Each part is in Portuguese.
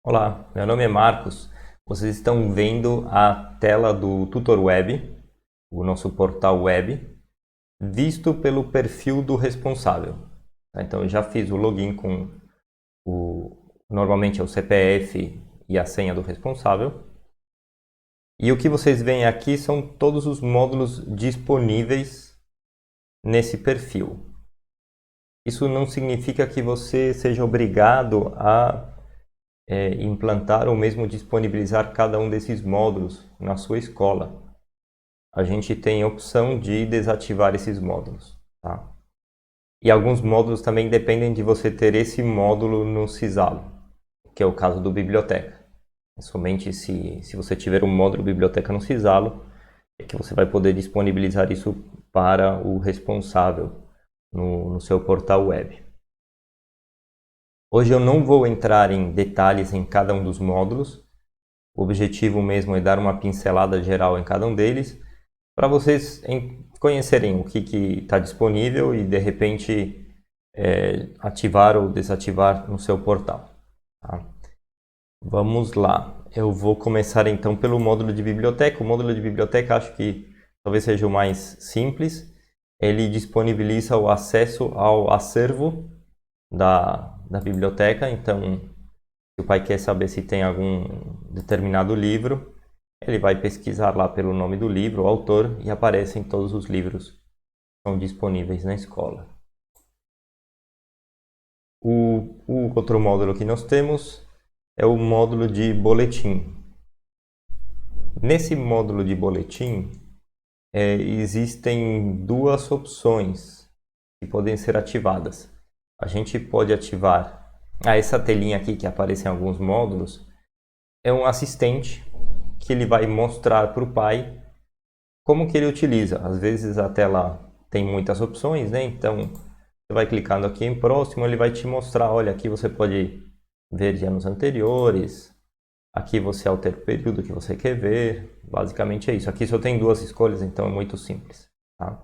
Olá, meu nome é Marcos. Vocês estão vendo a tela do Tutor Web, o nosso portal web, visto pelo perfil do responsável. Então, eu já fiz o login com normalmente é o CPF e a senha do responsável. E o que vocês veem aqui são todos os módulos disponíveis nesse perfil. Isso não significa que você seja obrigado a implantar ou mesmo disponibilizar cada um desses módulos na sua escola. A gente tem a opção de desativar esses módulos, tá? E alguns módulos também dependem de você ter esse módulo no Sisalo, que é o caso do biblioteca. Somente se você tiver um módulo biblioteca no Sisalo, é que você vai poder disponibilizar isso para o responsável no seu portal web. Hoje eu não vou entrar em detalhes em cada um dos módulos. O objetivo mesmo é dar uma pincelada geral em cada um deles, para vocês conhecerem o que está disponível e de repente ativar ou desativar no seu portal. Tá? Vamos lá. Eu vou começar então pelo módulo de biblioteca. O módulo de biblioteca acho que talvez seja o mais simples. Ele disponibiliza o acesso ao acervo da biblioteca. Então, se o pai quer saber se tem algum determinado livro, ele vai pesquisar lá pelo nome do livro, o autor, e aparecem todos os livros que estão disponíveis na escola. O outro módulo que nós temos é o módulo de boletim. Nesse módulo de boletim, existem duas opções que podem ser ativadas. A gente pode ativar essa telinha aqui que aparece em alguns módulos, é um assistente que ele vai mostrar para o pai como que ele utiliza. Às vezes a tela tem muitas opções, né? Então você vai clicando aqui em próximo, ele vai te mostrar, olha, aqui você pode ver de anos anteriores, aqui você altera o período que você quer ver, basicamente é isso. Aqui só tem duas escolhas, então é muito simples, tá?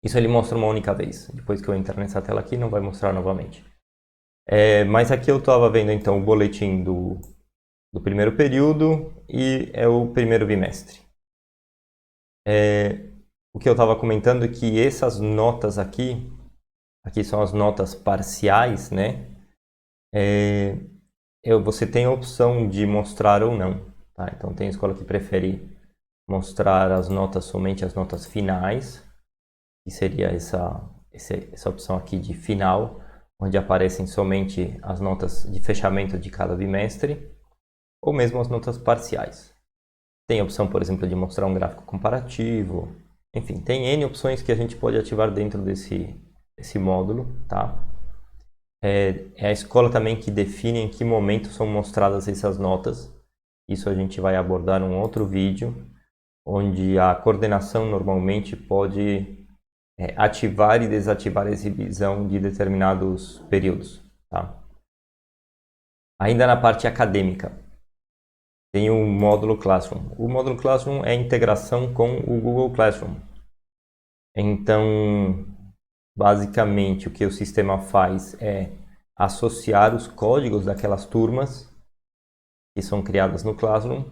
Isso ele mostra uma única vez, depois que eu entrar nessa tela aqui não vai mostrar novamente. Mas aqui eu estava vendo então o boletim do primeiro período e é o primeiro bimestre. O que eu estava comentando é que essas notas aqui são as notas parciais, né? Você tem a opção de mostrar ou não, tá? Então tem escola que prefere mostrar as notas, somente as notas finais, que seria essa opção aqui de final, onde aparecem somente as notas de fechamento de cada bimestre, ou mesmo as notas parciais. Tem a opção, por exemplo, de mostrar um gráfico comparativo. Enfim, tem N opções que a gente pode ativar dentro desse módulo, tá? É a escola também que define em que momento são mostradas essas notas. Isso a gente vai abordar num outro vídeo, onde a coordenação normalmente pode ativar e desativar a exibição de determinados períodos, tá? Ainda na parte acadêmica, tem o módulo Classroom. O módulo Classroom é a integração com o Google Classroom. Então, basicamente, o que o sistema faz é associar os códigos daquelas turmas que são criadas no Classroom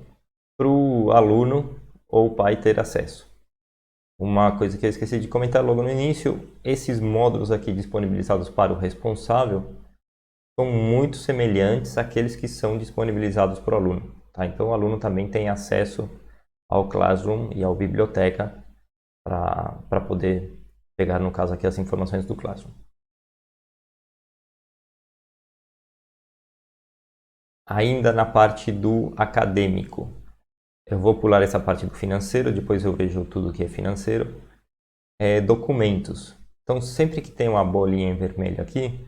para o aluno ou o pai ter acesso. Uma coisa que eu esqueci de comentar logo no início, esses módulos aqui disponibilizados para o responsável são muito semelhantes àqueles que são disponibilizados para o aluno. Tá? Então o aluno também tem acesso ao Classroom e à biblioteca para poder pegar, no caso aqui, as informações do Classroom. Ainda na parte do acadêmico, eu vou pular essa parte do financeiro, depois eu vejo tudo que é financeiro. Documentos. Então sempre que tem uma bolinha em vermelho aqui,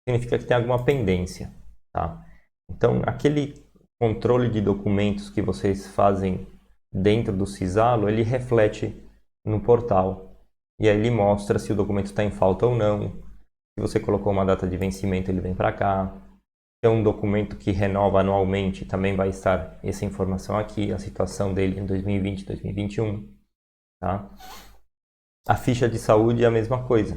significa que tem alguma pendência, tá? Então aquele controle de documentos que vocês fazem dentro do Sisalo, ele reflete no portal e aí ele mostra se o documento está em falta ou não. Se você colocou uma data de vencimento, ele vem para cá. Se é um documento que renova anualmente, também vai estar essa informação aqui, a situação dele em 2020, 2021, tá? A ficha de saúde é a mesma coisa.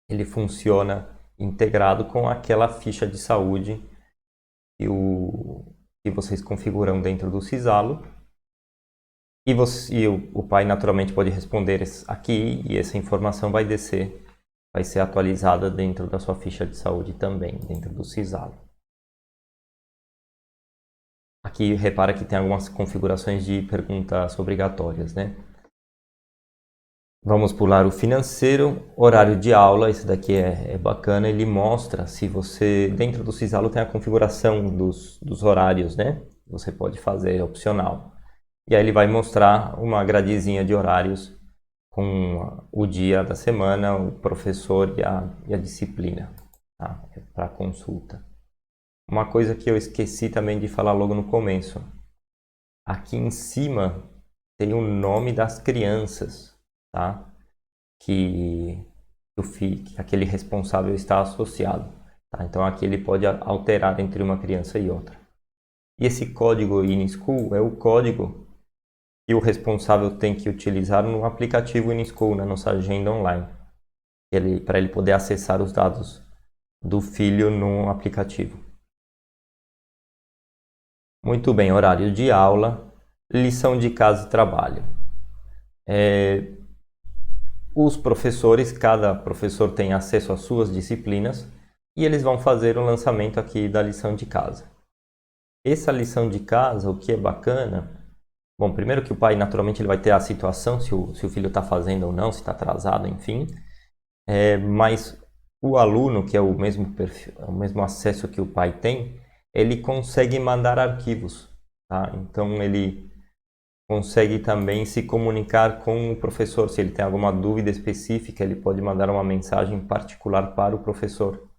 Ele funciona integrado com aquela ficha de saúde que vocês configuram dentro do Sisalo. E o pai naturalmente pode responder aqui e essa informação vai descer, vai ser atualizada dentro da sua ficha de saúde também, dentro do Sisalo. Aqui repara que tem algumas configurações de perguntas obrigatórias, né? Vamos pular o financeiro, horário de aula, esse daqui é bacana, ele mostra se você, dentro do Sisalo tem a configuração dos horários, né? Você pode fazer, é opcional. E aí ele vai mostrar uma gradezinha de horários com o dia da semana, o professor e a disciplina, tá? Para consulta. Uma coisa que eu esqueci também de falar logo no começo. Aqui em cima tem o nome das crianças, tá? Que aquele responsável está associado. Tá? Então aqui ele pode alterar entre uma criança e outra. E esse código InSchool é o código que o responsável tem que utilizar no aplicativo InSchool, na nossa agenda online, para ele poder acessar os dados do filho no aplicativo. Muito bem, horário de aula, lição de casa e trabalho. Os professores, cada professor tem acesso às suas disciplinas e eles vão fazer o lançamento aqui da lição de casa. Essa lição de casa, o que é bacana, bom, primeiro que o pai naturalmente ele vai ter a situação, se o filho está fazendo ou não, se está atrasado, enfim, mas o aluno, que é o mesmo perfil, o mesmo acesso que o pai tem, ele consegue mandar arquivos, tá? Então ele consegue também se comunicar com o professor. Se ele tem alguma dúvida específica, ele pode mandar uma mensagem particular para o professor.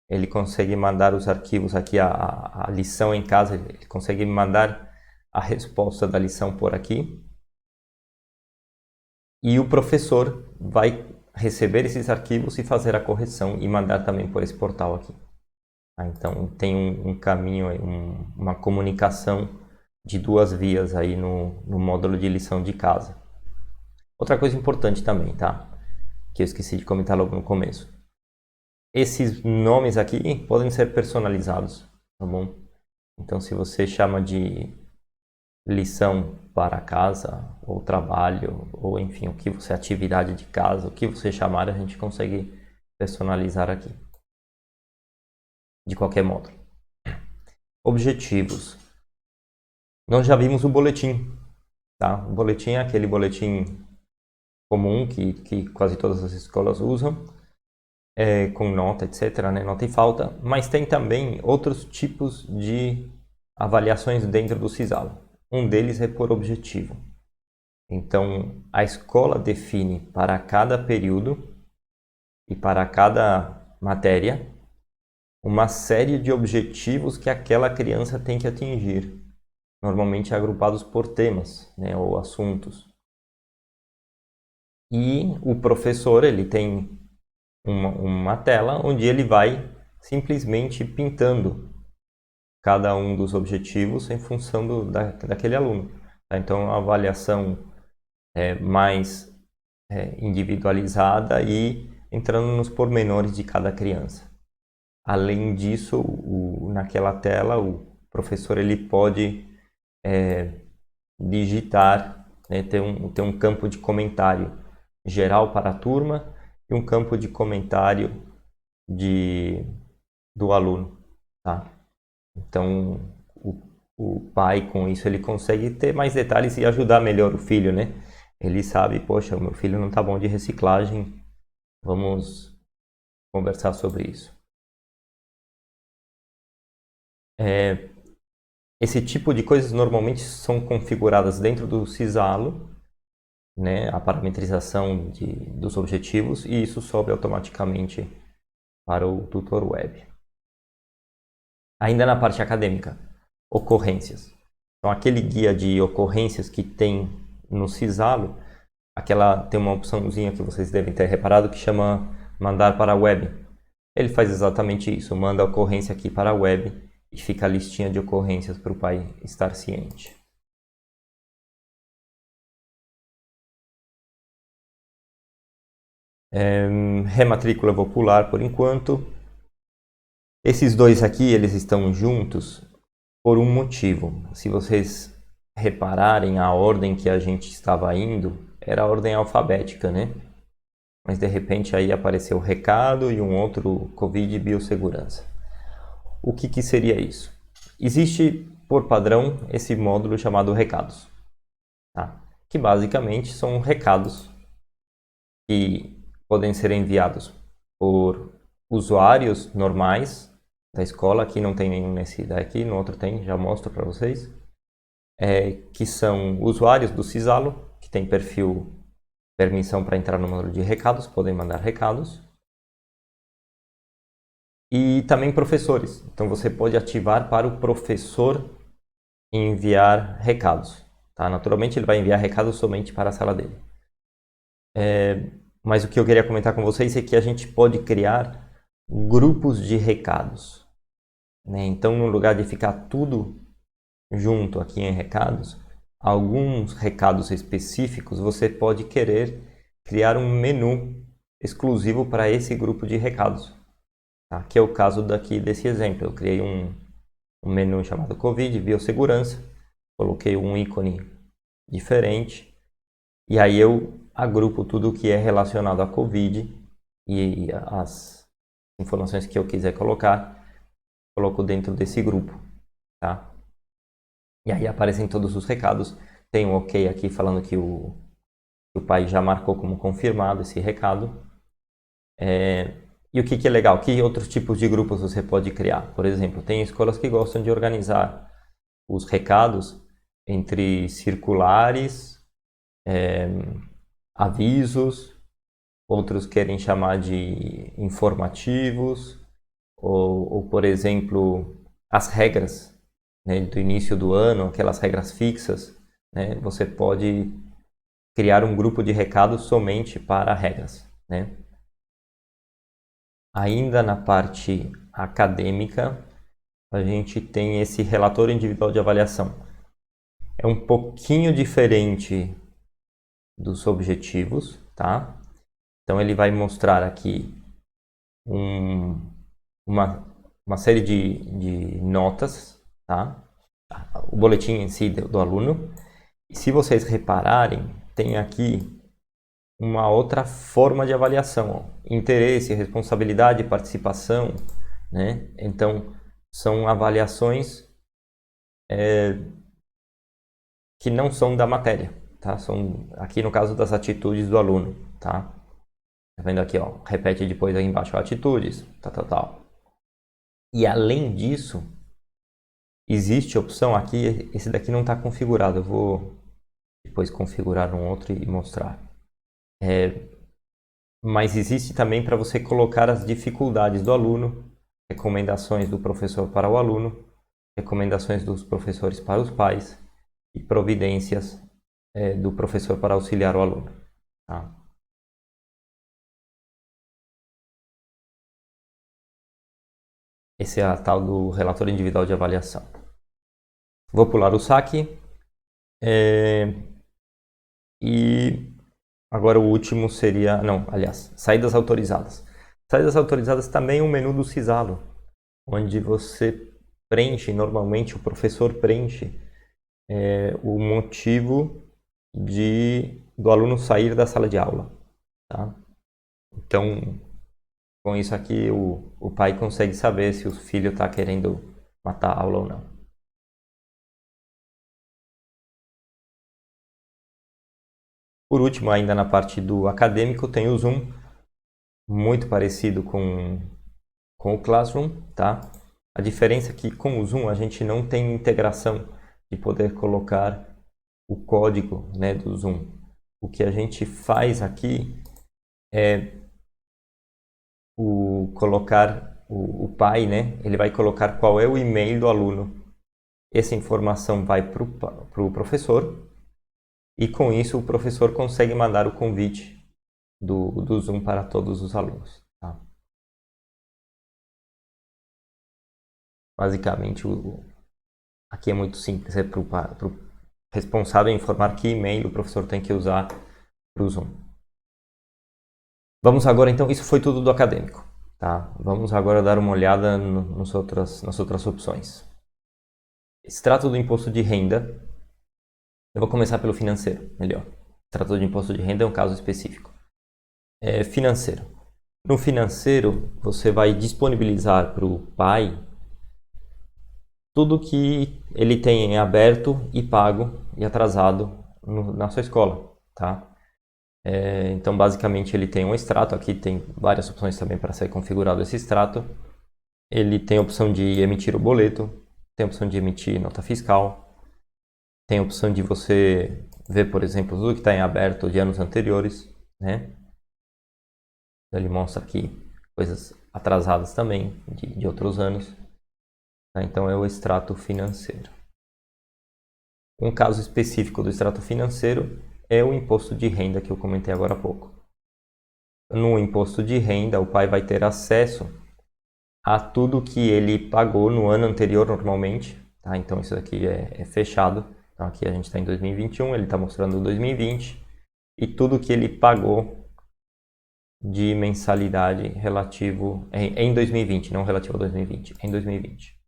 Ele consegue mandar os arquivos aqui, a lição em casa, ele consegue mandar a resposta da lição por aqui. E o professor vai receber esses arquivos e fazer a correção e mandar também por esse portal aqui. Então tem um caminho, uma comunicação de duas vias aí no módulo de lição de casa. Outra coisa importante também, tá? Que eu esqueci de comentar logo no começo. Esses nomes aqui podem ser personalizados, tá bom? Então se você chama de lição para casa, ou trabalho, ou enfim, o que você, atividade de casa, o que você chamar, a gente consegue personalizar aqui. De qualquer modo. Objetivos. Nós já vimos o boletim, tá? O boletim é aquele boletim comum que quase todas as escolas usam, com nota, etc., né? Nota e falta, mas tem também outros tipos de avaliações dentro do Sisalo. Um deles é por objetivo. Então, a escola define para cada período e para cada matéria uma série de objetivos que aquela criança tem que atingir, normalmente agrupados por temas, né, ou assuntos. E o professor ele tem uma tela onde ele vai simplesmente pintando cada um dos objetivos em função daquele aluno. Tá? Então, a avaliação é mais individualizada e entrando nos pormenores de cada criança. Além disso, naquela tela, o professor ele pode digitar, né, ter um campo de comentário geral para a turma e um campo de comentário do aluno. Tá? Então, o pai, com isso, ele consegue ter mais detalhes e ajudar melhor o filho, né? Ele sabe, poxa, o meu filho não está bom de reciclagem, vamos conversar sobre isso. Esse tipo de coisas normalmente são configuradas dentro do Sisalo, né? A parametrização dos objetivos, e isso sobe automaticamente para o tutor web. Ainda na parte acadêmica, ocorrências. Então, aquele guia de ocorrências que tem no Sisalo, tem uma opçãozinha que vocês devem ter reparado que chama mandar para a web. Ele faz exatamente isso, manda a ocorrência aqui para a web e fica a listinha de ocorrências para o pai estar ciente. Rematrícula eu vou pular por enquanto. Esses dois aqui, eles estão juntos por um motivo. Se vocês repararem, a ordem que a gente estava indo era a ordem alfabética, né? Mas de repente aí apareceu o recado e um outro Covid e biossegurança. O que seria isso? Existe, por padrão, esse módulo chamado recados, tá? Que basicamente são recados que podem ser enviados por usuários normais da escola. Aqui não tem nenhum nesse daqui, no outro tem, já mostro para vocês. Que são usuários do Cisalo, que tem perfil, permissão para entrar no módulo de recados, podem mandar recados. E também professores. Então você pode ativar para o professor enviar recados. Tá? Naturalmente ele vai enviar recados somente para a sala dele. Mas o que eu queria comentar com vocês é que a gente pode criar grupos de recados, né? Então, no lugar de ficar tudo junto aqui em recados, alguns recados específicos você pode querer criar um menu exclusivo para esse grupo de recados, tá? Que é o caso daqui desse exemplo. Eu criei um menu chamado Covid, biossegurança, coloquei um ícone diferente e aí eu agrupo tudo o que é relacionado à Covid e as informações que eu quiser colocar, coloco dentro desse grupo, tá? E aí aparecem todos os recados. Tem um OK aqui falando que o pai já marcou como confirmado esse recado. E o que é legal? Que outros tipos de grupos você pode criar? Por exemplo, tem escolas que gostam de organizar os recados entre circulares, avisos, outros querem chamar de informativos, ou por exemplo, as regras, né, do início do ano, aquelas regras fixas, né, você pode criar um grupo de recados somente para regras, né? Ainda na parte acadêmica, a gente tem esse relatório individual de avaliação. É um pouquinho diferente dos objetivos, tá? Então ele vai mostrar aqui uma série de notas, tá? O boletim em si do aluno. E se vocês repararem, tem aqui uma outra forma de avaliação, ó. Interesse, responsabilidade, participação, né? Então, são avaliações que não são da matéria, tá? São, aqui no caso, das atitudes do aluno, tá? Tá vendo aqui, ó? Repete depois aí embaixo, atitudes, tal. E além disso, existe opção aqui, esse daqui não está configurado, eu vou depois configurar um outro e mostrar. Mas existe também para você colocar as dificuldades do aluno, recomendações do professor para o aluno, recomendações dos professores para os pais e providências do professor para auxiliar o aluno, tá? Esse é a tal do relatório individual de avaliação. Vou pular o saque. E agora o último seria... Não, aliás, saídas autorizadas. Saídas autorizadas também é um menu do Cisalo, onde você preenche, normalmente o professor preenche o motivo do aluno sair da sala de aula, tá? Então, com isso aqui, o pai consegue saber se o filho está querendo matar a aula ou não. Por último, ainda na parte do acadêmico, tem o Zoom, muito parecido com o Classroom, tá? A diferença é que com o Zoom a gente não tem integração de poder colocar o código, né, do Zoom. O que a gente faz aqui é colocar o pai, né? Ele vai colocar qual é o e-mail do aluno. Essa informação vai para o professor e com isso o professor consegue mandar o convite do Zoom para todos os alunos, tá? Basicamente, aqui é muito simples, é para o responsável informar que e-mail o professor tem que usar para o Zoom. Vamos agora então, isso foi tudo do acadêmico. Tá? Vamos agora dar uma olhada nas outras opções. Extrato do imposto de renda. Eu vou começar pelo financeiro, melhor. Extrato de imposto de renda é um caso específico. Financeiro. No financeiro, você vai disponibilizar para o pai tudo que ele tem em aberto e pago e atrasado na sua escola, tá? Então, basicamente, ele tem um extrato. Aqui tem várias opções também para ser configurado esse extrato. Ele tem a opção de emitir o boleto, tem a opção de emitir nota fiscal, tem a opção de você ver, por exemplo, tudo que está em aberto de anos anteriores, né? Ele mostra aqui coisas atrasadas também de outros anos. Tá? Então, é o extrato financeiro. Um caso específico do extrato financeiro é o imposto de renda que eu comentei agora há pouco. No imposto de renda, o pai vai ter acesso a tudo que ele pagou no ano anterior normalmente. Tá? Então, isso aqui é fechado. Então, aqui a gente está em 2021, ele está mostrando 2020. E tudo que ele pagou de mensalidade relativo em 2020, não relativo a 2020, em 2020.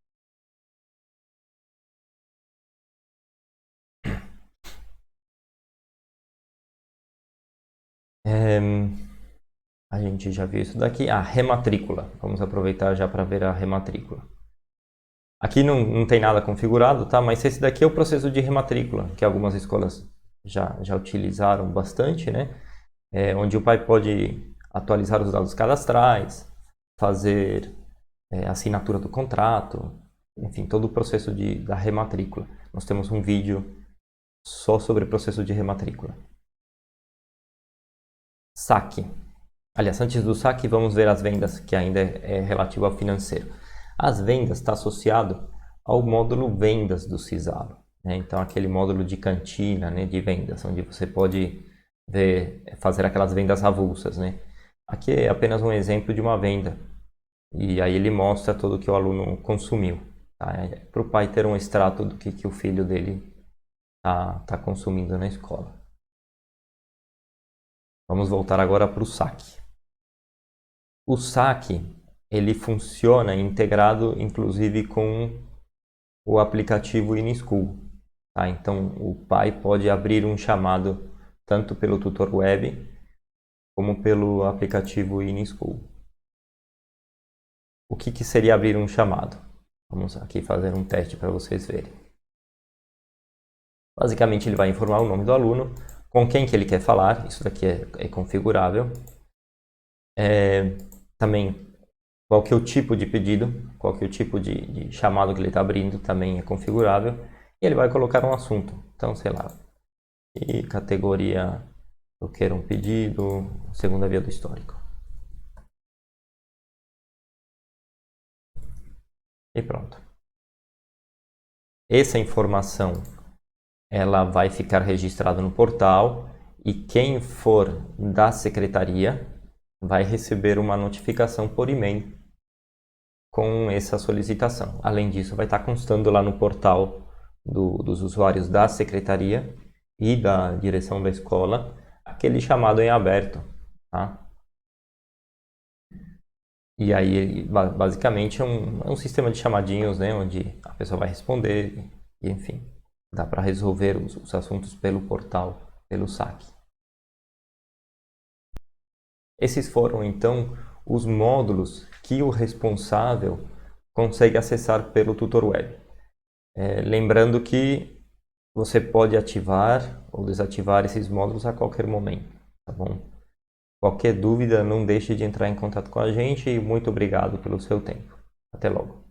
A gente já viu isso daqui. Rematrícula. Vamos aproveitar já para ver a rematrícula. Aqui não tem nada configurado, tá? Mas esse daqui é o processo de rematrícula, que algumas escolas já utilizaram bastante, né? Onde o pai pode atualizar os dados cadastrais, fazer assinatura do contrato, enfim, todo o processo da rematrícula. Nós temos um vídeo só sobre o processo de rematrícula. Saque. Aliás, antes do saque, vamos ver as vendas, que ainda é relativo ao financeiro. As vendas está associado ao módulo vendas do Sisalo, né? Então, aquele módulo de cantina, né, de vendas, onde você pode fazer aquelas vendas avulsas, né? Aqui é apenas um exemplo de uma venda. E aí ele mostra tudo que o aluno consumiu. Tá? Para o pai ter um extrato do que o filho dele tá consumindo na escola. Vamos voltar agora para o saque. O saque, ele funciona integrado, inclusive, com o aplicativo InSchool. Tá? Então, o pai pode abrir um chamado tanto pelo tutor web como pelo aplicativo InSchool. O que seria abrir um chamado? Vamos aqui fazer um teste para vocês verem. Basicamente, ele vai informar o nome do aluno, com quem que ele quer falar, isso daqui é configurável. Também, qual que é o tipo de pedido, qual que é o tipo de chamado que ele está abrindo, também é configurável. E ele vai colocar um assunto, então, sei lá, e categoria, eu quero um pedido, segunda via do histórico. E pronto. Essa informação ela vai ficar registrada no portal e quem for da secretaria vai receber uma notificação por e-mail com essa solicitação. Além disso, vai estar constando lá no portal dos usuários da secretaria e da direção da escola aquele chamado em aberto, tá? E aí, basicamente, é um sistema de chamadinhos, né, onde a pessoa vai responder e, enfim, dá para resolver os assuntos pelo portal, pelo saque. Esses foram, então, os módulos que o responsável consegue acessar pelo tutor web. Lembrando que você pode ativar ou desativar esses módulos a qualquer momento, tá bom? Qualquer dúvida, não deixe de entrar em contato com a gente e muito obrigado pelo seu tempo. Até logo.